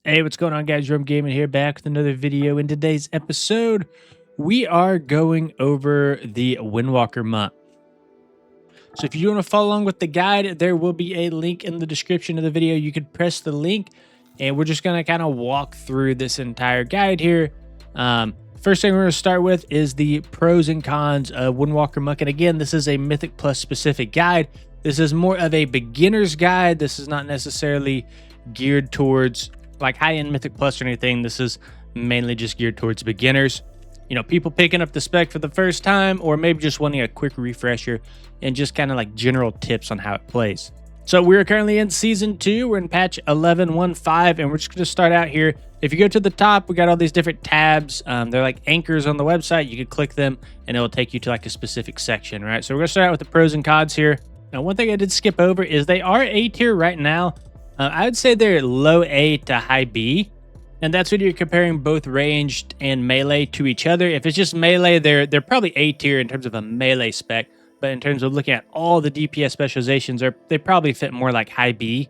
Hey, what's going on, guys? Rum Gaming here, back with another video. In today's episode, we are going over the Windwalker month. So if you want to follow along with the guide, there will be a link in the description of the video. You can press the link, and we're just going to kind of walk through this entire guide here. First thing we're going to start with is the pros and cons of Windwalker monk. And again, this is a Mythic Plus specific guide. This is more of a beginner's guide. This is not necessarily geared towards like high-end Mythic Plus or anything. This is mainly just geared towards beginners. You know, people picking up the spec for the first time, or maybe just wanting a quick refresher and just kind of like general tips on how it plays. So we're currently in Season 2. We're in patch 11.15, and we're just going to start out here. If you go to the top, we got all these different tabs. They're like anchors on the website. You can click them, and it will take you to like a specific section, right? So we're going to start out with the pros and cons here. Now, one thing I did skip over is they are A tier right now. I would say they're low A to high B, and that's when you're comparing both ranged and melee to each other. If it's just melee, they're probably A tier in terms of a melee spec, but in terms of looking at all the DPS specializations, they probably fit more like high B,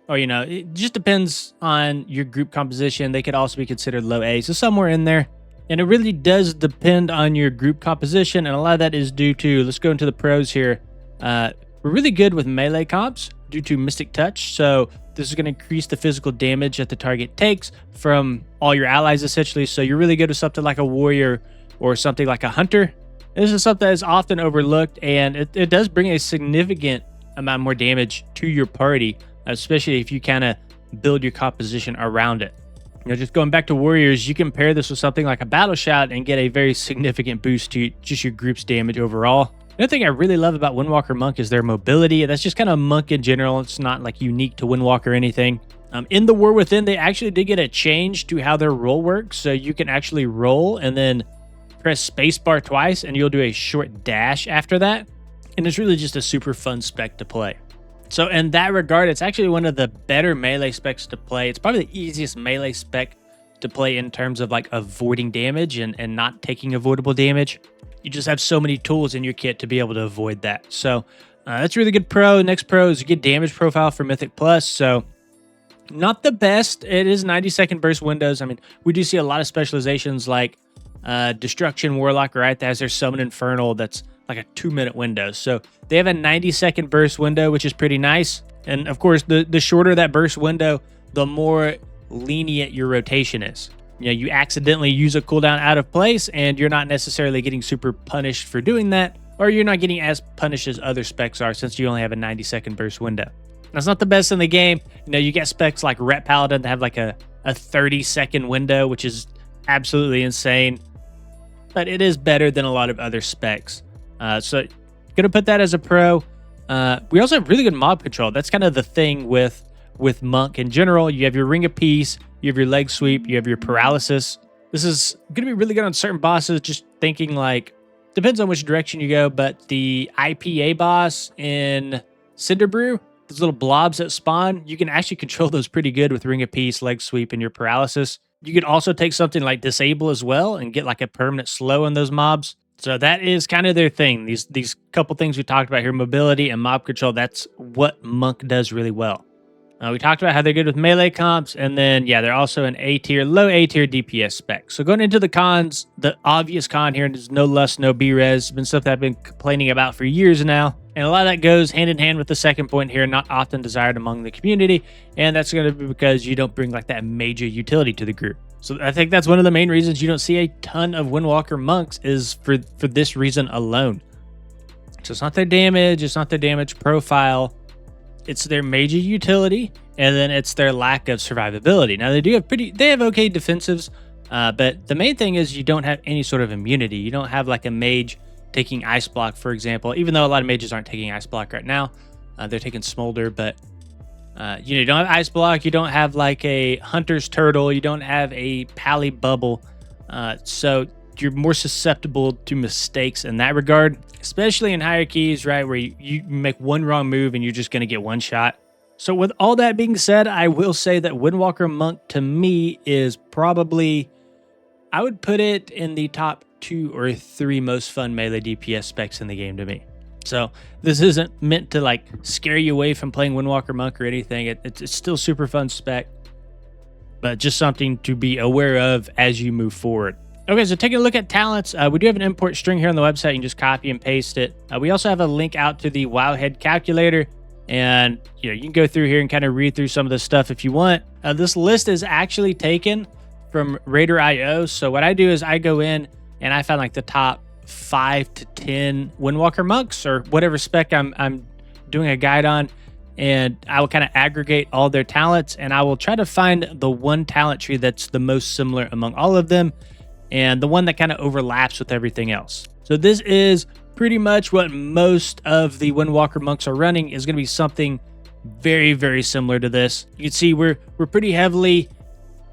or, you know, it just depends on your group composition. They could also be considered low A, so somewhere in there. And it really does depend on your group composition, and a lot of that is due to, let's go into the pros here. We're really good with melee comps due to Mystic Touch, so this is going to increase the physical damage that the target takes from all your allies, essentially. So you're really good with something like a warrior or something like a hunter. This is something that is often overlooked, and it does bring a significant amount more damage to your party, especially if you kind of build your composition around it. You know, just going back to warriors, you can pair this with something like a battle shot and get a very significant boost to just your group's damage overall. Another thing I really love about Windwalker monk is their mobility. That's just kind of monk in general. It's not like unique to Windwalker or anything. In the War Within, they actually did get a change to how their roll works. So you can actually roll and then press spacebar twice, and you'll do a short dash after that. And it's really just a super fun spec to play. So in that regard, it's actually one of the better melee specs to play. It's probably the easiest melee spec to play in terms of like avoiding damage and not taking avoidable damage. You just have so many tools in your kit to be able to avoid that. So that's a really good pro. Next pro is you get damage profile for Mythic Plus. So not the best. It is 90-second burst windows. I mean, we do see a lot of specializations like Destruction Warlock, right? That has their Summon Infernal. That's like a 2-minute window. So they have a 90-second burst window, which is pretty nice. And of course, the shorter that burst window, the more lenient your rotation is. You know, you accidentally use a cooldown out of place, and you're not necessarily getting super punished for doing that, or you're not getting as punished as other specs are since you only have a 90-second burst window. That's not the best in the game. You know, you get specs like Ret Paladin that have like a 30-second window, which is absolutely insane, but it is better than a lot of other specs. So gonna put that as a pro. We also have really good mob control. That's kind of the thing with monk in general. You have your Ring of Peace, you have your leg sweep, you have your paralysis. This is going to be really good on certain bosses, just thinking like, depends on which direction you go, but the IPA boss in Cinderbrew, those little blobs that spawn, you can actually control those pretty good with Ring of Peace, leg sweep, and your paralysis. You could also take something like Disable as well and get like a permanent slow on those mobs. So that is kind of their thing. These couple things we talked about here, mobility and mob control, that's what monk does really well. We talked about how they're good with melee comps, and then, yeah, they're also an A tier, low A tier DPS spec. So going into the cons, the obvious con here is no lust, no B-res. It's been stuff that I've been complaining about for years now. And a lot of that goes hand in hand with the second point here, not often desired among the community. And that's going to be because you don't bring like that major utility to the group. So I think that's one of the main reasons you don't see a ton of Windwalker monks is for this reason alone. So it's not their damage, it's not their damage profile. It's their major utility, and then it's their lack of survivability. Now they have okay defensives, but the main thing is you don't have any sort of immunity. You don't have like a mage taking Ice Block, for example, even though a lot of mages aren't taking Ice Block right now. They're taking Smolder, but you don't have Ice Block. You don't have like a Hunter's Turtle. You don't have a Pally Bubble. So you're more susceptible to mistakes in that regard, especially in hierarchies, right, where you make one wrong move and you're just going to get one shot. So with all that being said, I will say that Windwalker monk to me is probably, I would put it in the top 2 or 3 most fun melee DPS specs in the game to me. So this isn't meant to like scare you away from playing Windwalker monk or anything. It's still super fun spec. but just something to be aware of as you move forward. Okay, so taking a look at talents, we do have an import string here on the website. You can just copy and paste it. We also have a link out to the Wowhead calculator, and you can go through here and kind of read through some of this stuff if you want. This list is actually taken from Raider.io. So what I do is I go in and I find like the top 5 to 10 Windwalker monks or whatever spec I'm doing a guide on, and I will kind of aggregate all their talents, and I will try to find the one talent tree that's the most similar among all of them, and the one that kind of overlaps with everything else. So this is pretty much what most of the Windwalker monks are running, is going to be something very, very similar to this. You can see we're pretty heavily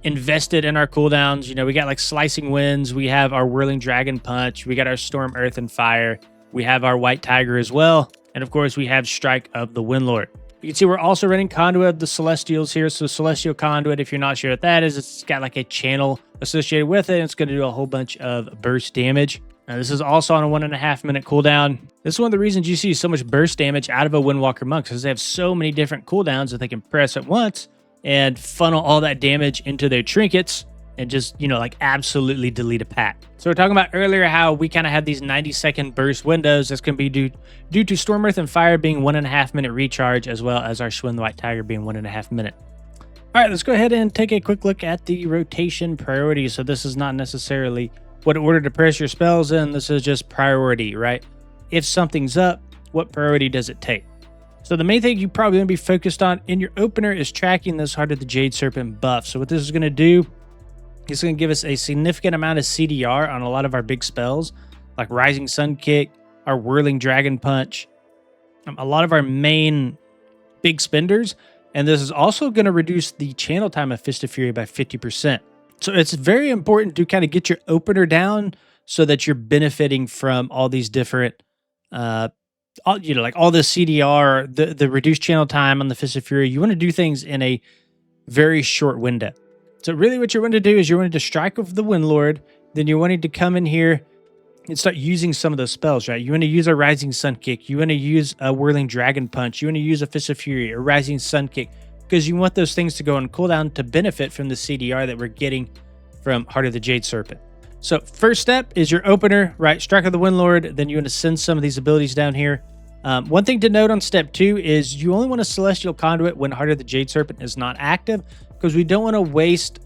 invested in our cooldowns. We got like Slicing Winds, we have our Whirling Dragon Punch, we got our Storm, Earth, and Fire, we have our White Tiger as well, and of course we have Strike of the Windlord. You can see we're also running Conduit of the Celestials here. So Celestial Conduit, if you're not sure what that is, it's got like a channel associated with it, and it's going to do a whole bunch of burst damage. Now, this is also on a 1.5 minute cooldown. This is one of the reasons you see so much burst damage out of a Windwalker monk, because they have so many different cooldowns that they can press at once and funnel all that damage into their trinkets and just, like absolutely delete a pack. So we're talking about earlier how we kind of have these 90-second burst windows. That's going to be due to Storm, Earth, and Fire being 1.5 minute recharge, as well as our Schwinn the White Tiger being 1.5 minute. All right, let's go ahead and take a quick look at the rotation priority. So this is not necessarily what order to press your spells in. This is just priority, right? If something's up, what priority does it take? So the main thing you probably want to be focused on in your opener is tracking this Heart of the Jade Serpent buff. So what this is going to do, it's going to give us a significant amount of CDR on a lot of our big spells, like Rising Sun Kick, our Whirling Dragon Punch, a lot of our main big spenders. And this is also going to reduce the channel time of Fist of Fury by 50%. So it's very important to kind of get your opener down so that you're benefiting from all these different, like all the CDR, the reduced channel time on the Fist of Fury. You want to do things in a very short window. So really what you're wanting to do is you're wanting to strike with the Windlord, then you're wanting to come in here and start using some of those spells, right? You want to use a Rising Sun Kick, you want to use a Whirling Dragon Punch, you want to use a Fist of Fury, a Rising Sun Kick, because you want those things to go on cooldown to benefit from the CDR that we're getting from Heart of the Jade Serpent. So first step is your opener, right? Strike of the Windlord, then you want to send some of these abilities down here. One thing to note on step 2 is you only want a Celestial Conduit when Heart of the Jade Serpent is not active, because we don't want to waste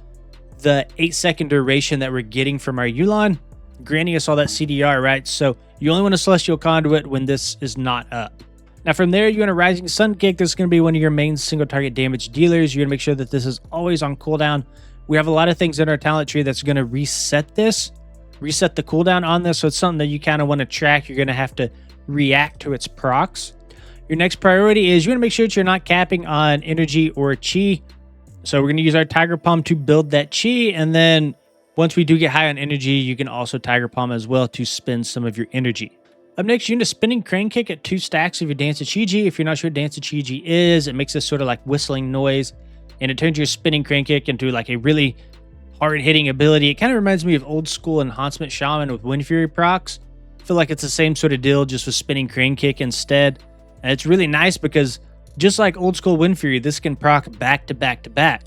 the 8-second duration that we're getting from our Yulon, granting us all that CDR, right? So you only want a Celestial Conduit when this is not up. Now from there, you want a Rising Sun Kick. This is going to be one of your main single target damage dealers. You're going to make sure that this is always on cooldown. We have a lot of things in our talent tree that's going to reset the cooldown on this. So it's something that you kind of want to track. You're going to have to react to its procs. Your next priority is you want to make sure that you're not capping on energy or chi. So we're going to use our Tiger Palm to build that chi. And then once we do get high on energy, you can also Tiger Palm as well to spend some of your energy. Up next, you need a Spinning Crane Kick at 2 stacks of your Dance of Chi-Ji. If you're not sure what Dance of Chi-Ji is, it makes this sort of like whistling noise, and it turns your Spinning Crane Kick into like a really hard-hitting ability. It kind of reminds me of old school Enhancement Shaman with Wind Fury procs. I feel like it's the same sort of deal, just with Spinning Crane Kick instead. And it's really nice because just like old school Wind Fury, this can proc back to back to back.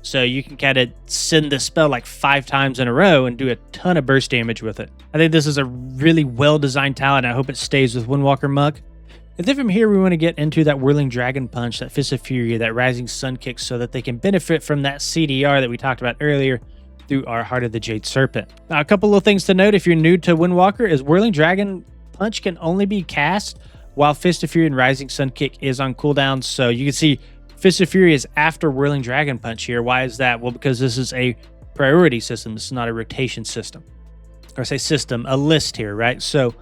So you can kind of send the spell like 5 times in a row and do a ton of burst damage with it. I think this is a really well-designed talent. I hope it stays with Windwalker monk. And then from here, we want to get into that Whirling Dragon Punch, that Fist of Fury, that Rising Sun Kick, so that they can benefit from that CDR that we talked about earlier through our Heart of the Jade Serpent. Now, a couple of things to note if you're new to Windwalker is Whirling Dragon Punch can only be cast while Fist of Fury and Rising Sun Kick is on cooldown. So you can see Fist of Fury is after Whirling Dragon Punch here. Why is that? Well, because this is a priority system. This is not a rotation system. Or I say system, a list here, right? So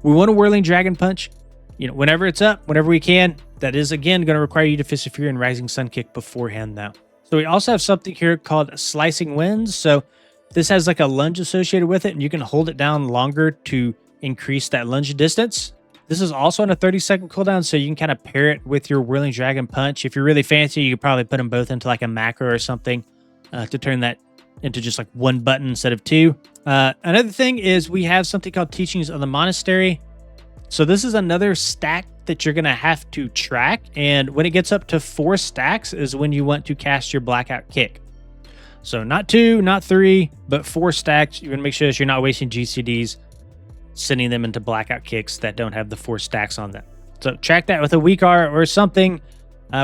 we want a Whirling Dragon Punch, whenever it's up, whenever we can. That is, again, going to require you to Fist of Fury and Rising Sun Kick beforehand now. So we also have something here called Slicing Winds. So this has like a lunge associated with it, and you can hold it down longer to increase that lunge distance. This is also on a 30-second cooldown, so you can kind of pair it with your Whirling Dragon Punch. If you're really fancy, you could probably put them both into like a macro or something to turn that into just like 1 button instead of 2. Another thing is we have something called Teachings of the Monastery. So this is another stack that you're going to have to track, and when it gets up to 4 stacks is when you want to cast your Blackout Kick. So not 2, not 3, but 4 stacks. You want to make sure that you're not wasting GCDs, sending them into blackout kicks that don't have the 4 stacks on them. So track that with a weak R or something.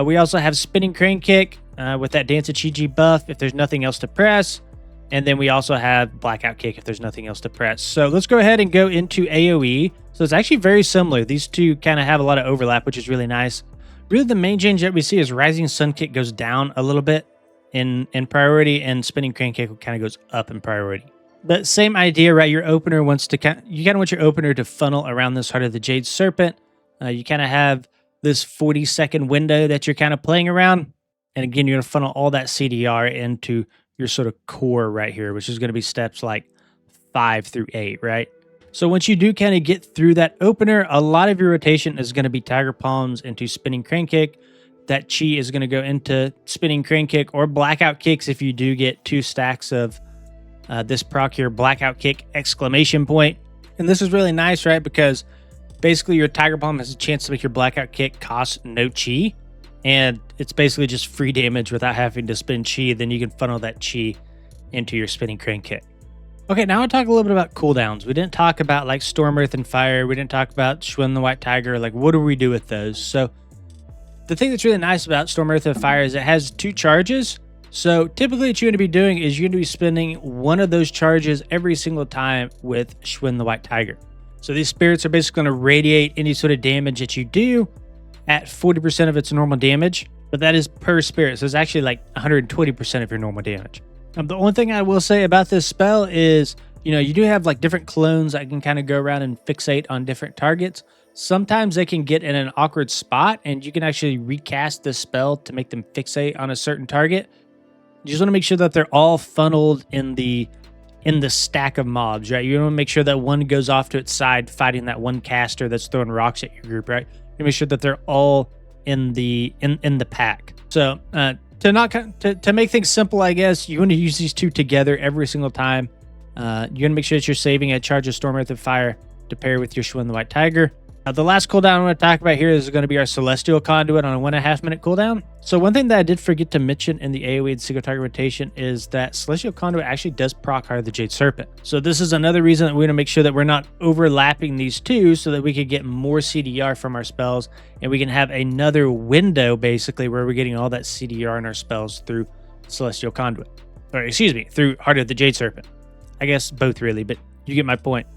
We also have spinning crane kick with that Dance of Chi-Chi buff if there's nothing else to press. And then we also have blackout kick if there's nothing else to press. So let's go ahead and go into AOE. So it's actually very similar. These two kind of have a lot of overlap, which is really nice. Really, the main change that we see is Rising Sun Kick goes down a little bit in priority, and Spinning Crane Kick kind of goes up in priority. But same idea, right? Your opener wants to you kind of want your opener to funnel around this Heart of the Jade Serpent. You kind of have this 40-second window that you're kind of playing around. And again, you're going to funnel all that CDR into your sort of core right here, which is going to be steps like 5 through 8, right? So once you do kind of get through that opener, a lot of your rotation is going to be Tiger Palms into Spinning Crane Kick. That Chi is going to go into Spinning Crane Kick or Blackout Kicks if you do get 2 stacks of this proc here, Blackout Kick, exclamation point. And this is really nice, right? Because basically your Tiger Palm has a chance to make your Blackout Kick cost no Chi. And it's basically just free damage without having to spend Chi. Then you can funnel that Chi into your Spinning Crane Kick. Okay, now I'll talk a little bit about cooldowns. We didn't talk about like Storm, Earth, and Fire. We didn't talk about Schwinn the White Tiger. Like, what do we do with those? So the thing that's really nice about Storm, Earth, and Fire is it has 2 charges. So typically what you're going to be doing is you're going to be spending one of those charges every single time with Schwinn the White Tiger. So these spirits are basically going to radiate any sort of damage that you do at 40% of its normal damage, but that is per spirit. So it's actually like 120% of your normal damage. The only thing I will say about this spell is, you do have like different clones that can kind of go around and fixate on different targets. Sometimes they can get in an awkward spot and you can actually recast this spell to make them fixate on a certain target. You just want to make sure that they're all funneled in the stack of mobs, right? You want to make sure that one goes off to its side fighting that one caster that's throwing rocks at your group, right? You make sure that they're all in the pack. So to make things simple, I guess you want to use these 2 together every single time. You're gonna make sure that you're saving a charge of Storm, Earth, and Fire to pair with your Schwinn the White Tiger. The last cooldown I want to talk about here is going to be our Celestial Conduit on a 1.5 minute cooldown. So one thing that I did forget to mention in the AoE and single target rotation is that Celestial Conduit actually does proc Heart of the Jade Serpent. So this is another reason that we're going to make sure that we're not overlapping these 2 so that we can get more CDR from our spells and we can have another window basically where we're getting all that CDR in our spells through Celestial Conduit. Or excuse me, through Heart of the Jade Serpent. I guess both really, but you get my point.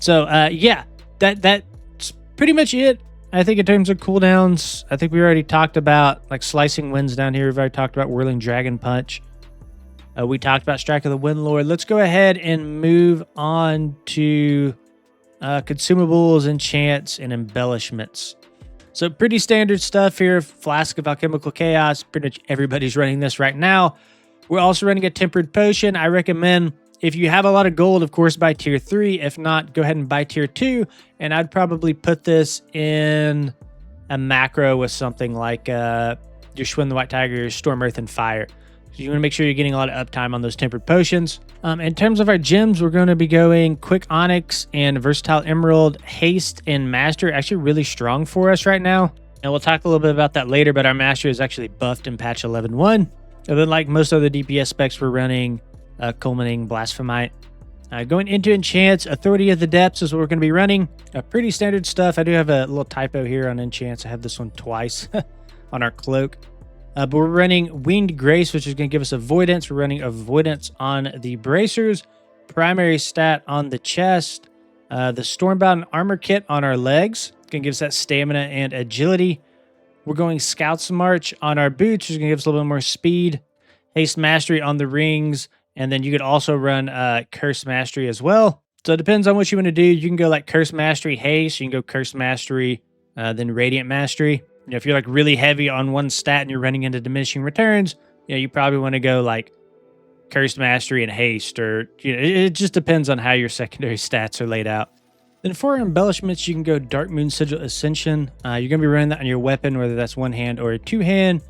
So yeah, that's pretty much it. I think in terms of cooldowns, I think we already talked about like Slicing Winds down here. We've already talked about Whirling Dragon Punch. We talked about Strike of the Windlord. Let's go ahead and move on to Consumables, Enchants, and Embellishments. So pretty standard stuff here. Flask of Alchemical Chaos. Pretty much everybody's running this right now. We're also running a Tempered Potion. I recommend, if you have a lot of gold, of course, buy tier 3. If not, go ahead and buy tier 2. And I'd probably put this in a macro with something like your Schwinn the White Tiger, your Storm, Earth, and Fire. So you want to make sure you're getting a lot of uptime on those Tempered Potions. In terms of our gems, we're going to be going Quick Onyx and Versatile Emerald, Haste, and Master. Actually really strong for us right now. And we'll talk a little bit about that later, but our Master is actually buffed in patch 11.1. And then like most other DPS specs, we're running Culminating Blasphemite. Going into Enchants, Authority of the Depths is what we're going to be running. Pretty standard stuff. I do have a little typo here on Enchants. I have this one twice on our cloak. But we're running Winged Grace, which is going to give us Avoidance. We're running Avoidance on the Bracers. Primary stat on the chest. The Stormbound Armor Kit on our legs. Going to give us that Stamina and Agility. We're going Scout's March on our boots, which is going to give us a little bit more speed. Haste Mastery on the rings. And then you could also run Curse Mastery as well. So it depends on what you want to do. You can go like Curse Mastery, Haste. You can go Curse Mastery, then Radiant Mastery. If you're like really heavy on one stat and you're running into diminishing returns, you probably want to go like Cursed Mastery and Haste. Or it just depends on how your secondary stats are laid out. Then for embellishments, you can go Dark Moon Sigil Ascension. You're going to be running that on your weapon, whether that's one hand or a 2-hand.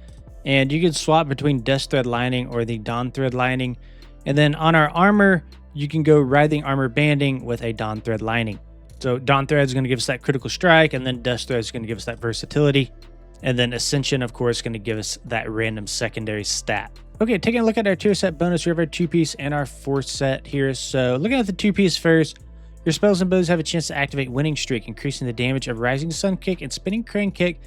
And you can swap between Dust Thread Lining or the Dawn Thread Lining. And then on our armor, you can go Writhing Armor Banding with a Dawn Thread Lining. So Dawn Thread is going to give us that critical strike, and then Dust Thread is going to give us that versatility. And then Ascension, of course, is going to give us that random secondary stat. Okay, taking a look at our tier set bonus, we have our 2-piece and our 4-set here. So looking at the 2-piece first, your spells and bows have a chance to activate Winning Streak, increasing the damage of Rising Sun Kick and Spinning Crane Kick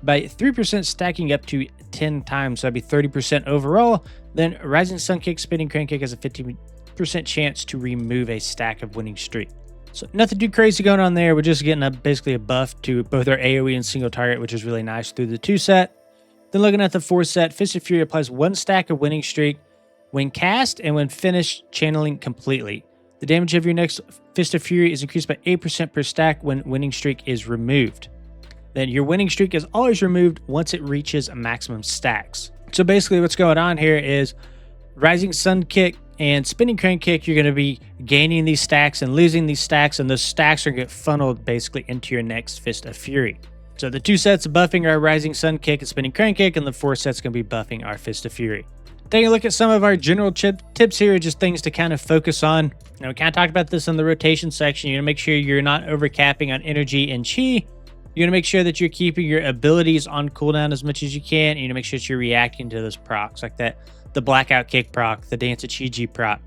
by 3%, stacking up to 10 times. So that'd be 30% overall. Then Rising Sun Kick, Spinning Crane Kick has a 50% chance to remove a stack of Winning Streak. So nothing too crazy going on there. We're just getting basically a buff to both our AOE and single target, which is really nice through the 2-set. Then looking at the 4-set, Fist of Fury applies 1 stack of Winning Streak when cast and when finished, channeling completely. The damage of your next Fist of Fury is increased by 8% per stack when Winning Streak is removed. Then your Winning Streak is always removed once it reaches maximum stacks. So basically what's going on here is Rising Sun Kick and Spinning Crane Kick, you're going to be gaining these stacks and losing these stacks, and those stacks are going to get funneled basically into your next Fist of Fury. So the 2 sets buffing our Rising Sun Kick and Spinning Crane Kick, and the 4 sets going to be buffing our Fist of Fury. Taking a look at some of our general tips here, just things to kind of focus on. Now, we kind of talked about this in the rotation section. You're going to make sure you're not overcapping on energy and chi. You're going to make sure that you're keeping your abilities on cooldown as much as you can. And you're going to make sure that you're reacting to those procs like that. The Blackout Kick proc, the Dance of Chi-Ji proc.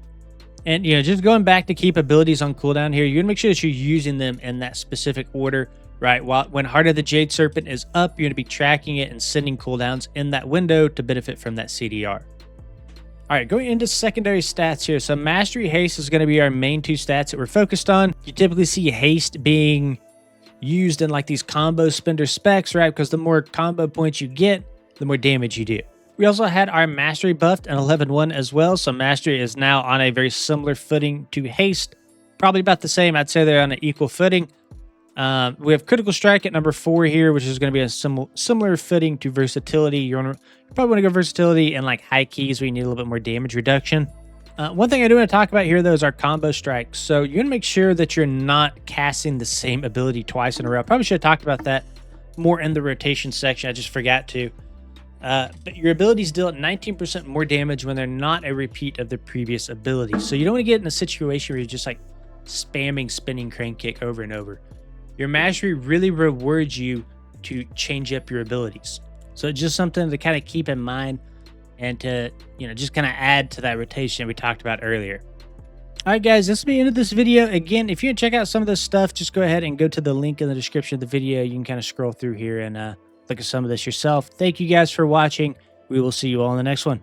And, just going back to keep abilities on cooldown here, you're going to make sure that you're using them in that specific order. Right, when Heart of the Jade Serpent is up, you're going to be tracking it and sending cooldowns in that window to benefit from that CDR. All right, going into secondary stats here. So Mastery Haste is going to be our main 2 stats that we're focused on. You typically see Haste being used in like these combo spender specs, right? Because the more combo points you get, the more damage you do. We also had our Mastery buffed in 11.1 as well. So Mastery is now on a very similar footing to Haste. Probably about the same. I'd say they're on an equal footing. We have Critical Strike at number 4 here, which is going to be a similar footing to Versatility. You probably want to go Versatility and like high keys where you need a little bit more damage reduction. One thing I do want to talk about here, though, is our combo strikes. So you're going to make sure that you're not casting the same ability twice in a row. Probably should have talked about that more in the rotation section. I just forgot to. But your abilities deal at 19% more damage when they're not a repeat of the previous ability. So you don't want to get in a situation where you're just like spamming Spinning Crane Kick over and over. Your Mastery really rewards you to change up your abilities. So it's just something to kind of keep in mind and to, just kind of add to that rotation we talked about earlier. All right, guys, this will be the end of this video. Again, if you want to check out some of this stuff, just go ahead and go to the link in the description of the video. You can kind of scroll through here and look at some of this yourself. Thank you guys for watching. We will see you all in the next one.